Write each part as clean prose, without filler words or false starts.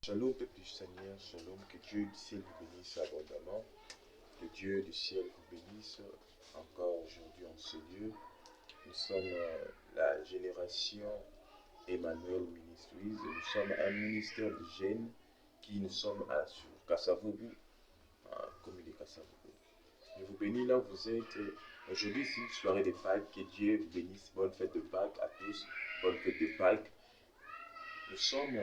Shalom, peuple du Seigneur, shalom, que Dieu du ciel vous bénisse abondamment, que Dieu du ciel vous bénisse encore aujourd'hui en ce lieu. Nous sommes la génération Emmanuel Ministries, nous sommes un ministère de jeunes qui nous sommes sur Kasavubu, commune de Kasavubu. Je vous bénis là où vous êtes. Aujourd'hui, c'est une soirée de Pâques, que Dieu vous bénisse. Bonne fête de Pâques à tous, bonne fête de Pâques. Nous sommes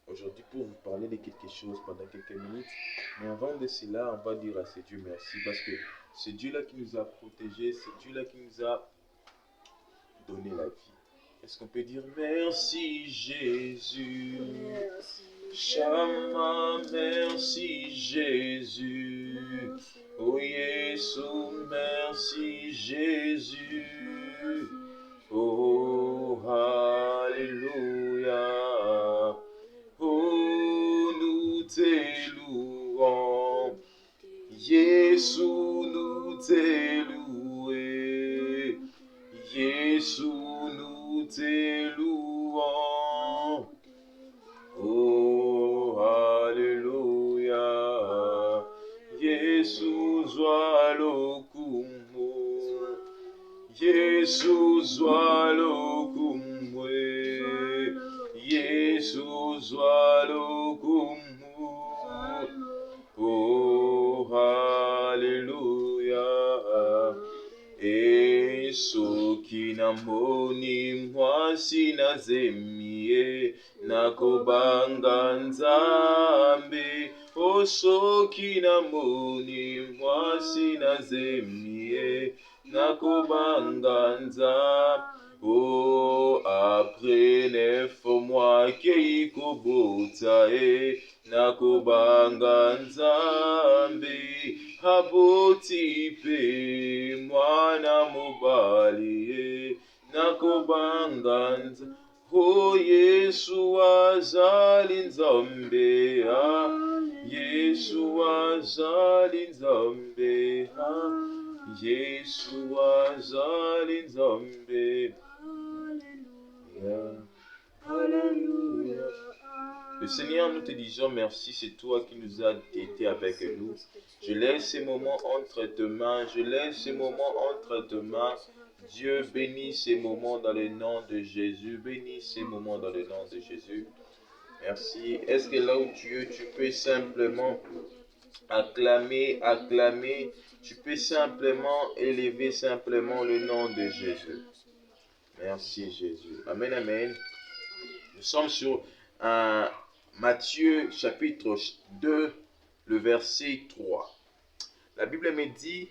aujourd'hui pour vous parler de quelque chose pendant quelques minutes. Mais avant de cela, on va dire à ce Dieu merci parce que c'est Dieu-là qui nous a protégés, c'est Dieu-là qui nous a donné la vie. Est-ce qu'on peut dire merci Jésus? Chama, merci Jésus. Oh Jésus, merci Jésus. Oh, Alléluia. Oh, nous te louons. Jésus, nous te louons. Jésus, nous te louons. Oh, Alléluia. Jésus, walokumu. Jésus, walokumu. Jésus, walokumu. Oh, Alléluia. Et soki namoni mwasi nazemie nakobanga nzambe. Oh, soki namoni mwasi nazemie nakobanga nzambe. Oh, après 9 mois keikobota nakobanga nzambe. Aboti pe mwana mobali nakobanga nzambe. Oh, Yesu azali nzambe, Yesu azali nzambe, Yesu azali nzambe. Alléluia. Le Seigneur, nous te disons merci, c'est toi qui nous as été avec nous. Je laisse ces moments entre tes mains, je laisse ces moments entre tes mains. Dieu bénit ces moments dans le nom de Jésus, bénis ces moments dans le nom de Jésus. Merci. Est-ce que là où tu es, tu peux simplement acclamer, tu peux simplement élever simplement le nom de Jésus. Merci Jésus. Amen, amen. Nous sommes sur Matthieu chapitre 2, le verset 3. La Bible me dit,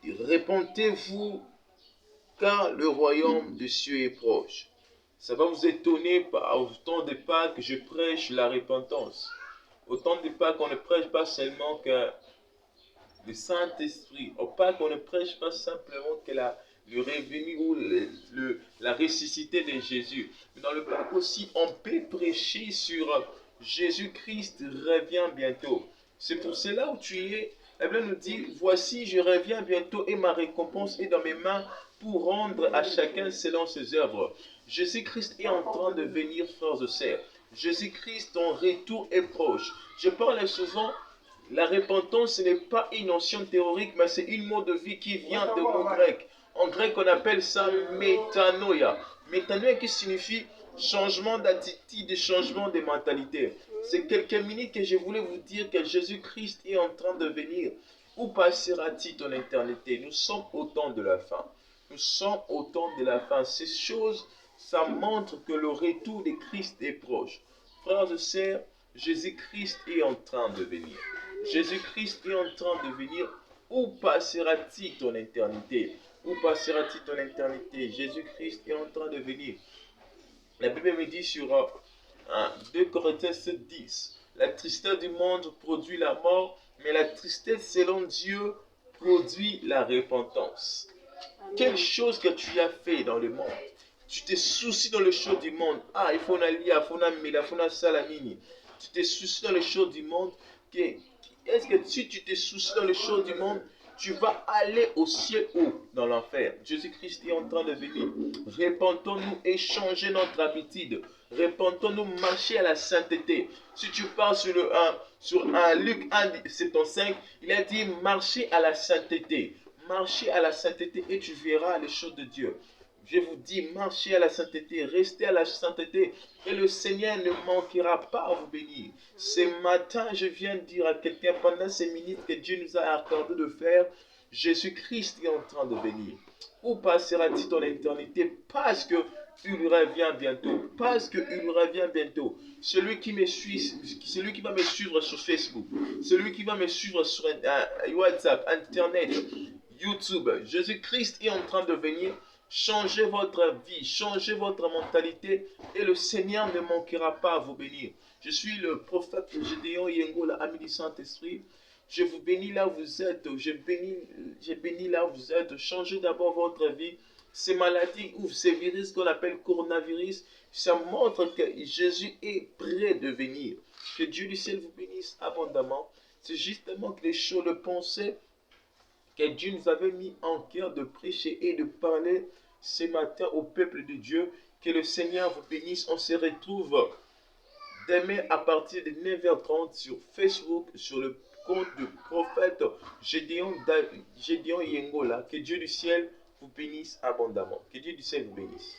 répentez-vous car le royaume des cieux est proche. Ça va vous étonner, au temps de Pâques que je prêche la repentance. Au temps de Pâques, on ne prêche pas seulement que le Saint-Esprit. Au Pâques, on ne prêche pas simplement que le revenu ou la ressuscité de Jésus. Mais dans le Pâques aussi, on peut prêcher sur Jésus-Christ revient bientôt. C'est pour cela où tu es. La Bible nous dit, voici, je reviens bientôt et ma récompense est dans mes mains pour rendre à chacun selon ses œuvres. Jésus-Christ est en train de venir, frères et sœurs. Jésus-Christ, ton retour est proche. Je parle souvent, la repentance, ce n'est pas une notion théorique, mais c'est une mode de vie qui vient de mot grec. En grec, on appelle ça métanoïa. Métanoïa qui signifie changement d'attitude, changement de mentalité. C'est quelques minutes que je voulais vous dire que Jésus-Christ est en train de venir. Où passera-t-il ton éternité? Nous sommes au temps de la fin. Nous sommes au temps de la fin. Ces choses, ça montre que le retour de Christ est proche. Frères et sœurs, Jésus-Christ est en train de venir. Jésus-Christ est en train de venir. Où passera-t-il ton éternité? Où passera-t-il ton éternité? Jésus-Christ est en train de venir. La Bible me dit sur 2 Corinthiens 7:10, la tristesse du monde produit la mort, mais la tristesse selon Dieu produit la repentance. Quelle chose que tu as fait dans le monde? Tu te soucies dans les choses du monde. Ah, il faut un lia, il faut un mila, il faut un salamini. Tu te soucies dans les choses du monde. Est-ce que si tu te soucies dans les choses du monde, tu vas aller au ciel ou dans l'enfer. Jésus-Christ est en train de venir. Répentons-nous et changer notre habitude. Répentons-nous marcher à la sainteté. Si tu parles sur Luc 1, 75, il a dit marcher à la sainteté. Marchez à la sainteté et tu verras les choses de Dieu. Je vous dis, marchez à la sainteté, restez à la sainteté et le Seigneur ne manquera pas à vous bénir. Ce matin, je viens de dire à quelqu'un pendant ces minutes que Dieu nous a accordé de faire, Jésus-Christ est en train de venir. Où passera-t-il ton éternité? Parce que il revient bientôt. Parce qu'il revient bientôt. Celui qui me suit, celui qui va me suivre sur Facebook, celui qui va me suivre sur WhatsApp, Internet, YouTube, Jésus-Christ est en train de venir. Changez votre vie, changez votre mentalité et le Seigneur ne manquera pas à vous bénir. Je suis le prophète Gédéon Yengola, ami du Saint-Esprit. Je vous bénis là où vous êtes, je bénis là où vous êtes. Changez d'abord votre vie. Ces maladies ou ces virus qu'on appelle coronavirus, ça montre que Jésus est prêt de venir. Que Dieu du ciel vous bénisse abondamment. C'est justement que les choses le pensaient que Dieu nous avait mis en cœur de prêcher et de parler ce matin au peuple de Dieu. Que le Seigneur vous bénisse. On se retrouve demain à partir de 9h30 sur Facebook, sur le compte du prophète Gédéon Yengola. Que Dieu du ciel vous bénisse abondamment. Que Dieu du ciel vous bénisse.